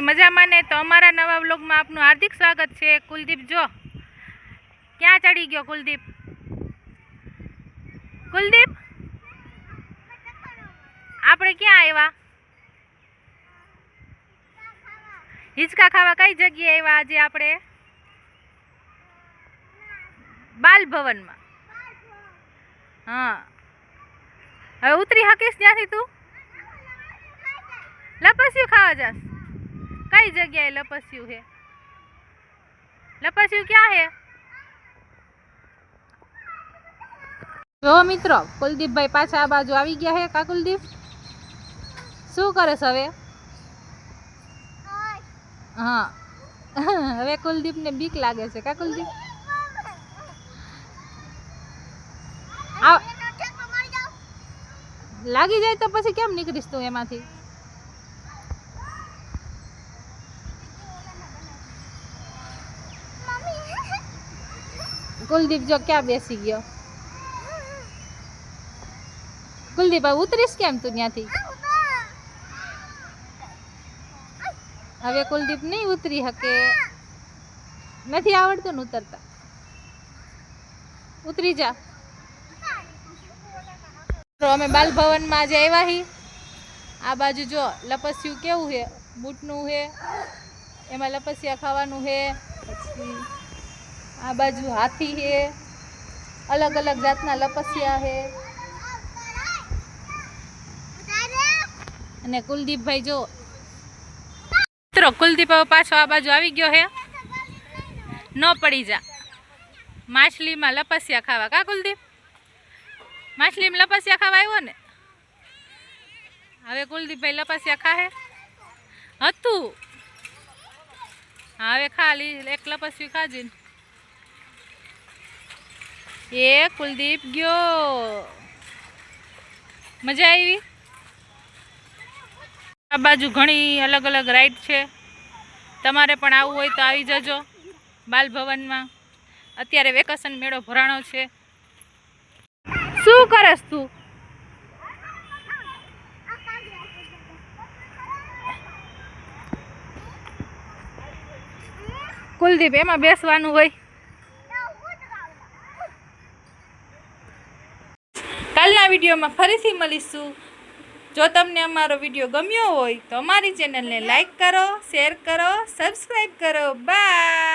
મજામાં ને? તો અમારા નવા વ્લોગમાં આપનું હાર્દિક સ્વાગત છે। કુલદીપ જો ક્યાં ચડી ગયો। કુલદીપ આપણે ક્યાં આવ્યા? હિંચકા ખાવા કઈ જગ્યાએ આવ્યા આજે આપણે? બાલ ભવનમાં। હા, હવે ઉતરી હકીશ ત્યાંથી તું? લપસ્યું ખાવા જાસ? કઈ જગ્યાએ લપસ્યું છે? લપસ્યું ક્યાં છે? જો મિત્રો, કુલદીપભાઈ પાછા આ બાજુ આવી ગયા છે। કા કુલદીપ શું કરસ હવે? હા, હવે કુલદીપને બીક લાગે છે। કા કુલદીપ? લાગી જાય તો પછી કેમ નીકળીશ તું એમાંથી? કુલદીપ જો ક્યાં બેસી ગયો। કુલદીપ ઉતરીશ કેમ તું ત્યાંથી? હવે કુલદીપ નહીં ઉતરી શકે, નથી આવડતું ને ઉતરતા। ઉતરી જા। તો અમે બાલ ભવનમાં આજે આવ્યા હી। આ બાજુ જો લપસ્યું કેવું છે, બૂટનું છે, એમાં લપસ્યા ખાવાનું છે। પછી આ બાજુ હાથી છે, અલગ અલગ જાતના લપસ્યા છે। અને કુલદીપભાઈ જો મિત્રો, કુલદીપ પાછો આ બાજુ આવી ગયો છે। ન પડી જા। માછલીમાં લપસ્યા ખાવા। કા કુલદીપ? માછલીમાં લપસ્યા ખાવા આવ્યો ને? હવે કુલદીપભાઈ લપસ્યા ખાહે હતું। હવે ખાલી એક લપસ્યું ખાજી એ કુલદીપ ગયો। મજા આવી? આ બાજુ ઘણી અલગ અલગ રાઈડ છે। તમારે પણ આવવું હોય તો આવી જજો બાલ ભવનમાં। અત્યારે વેકેશન મેળો ભરાણો છે। શું કરસ તું? કુલદીપ એમાં બેસવાનું હોય। કાલના વિડીયોમાં ફરીથી મળીશું। જો તમને અમારો વિડીયો ગમ્યો હોય તો અમારી ચેનલને લાઈક કરો, શેર કરો, સબસ્ક્રાઈબ કરો। બાય।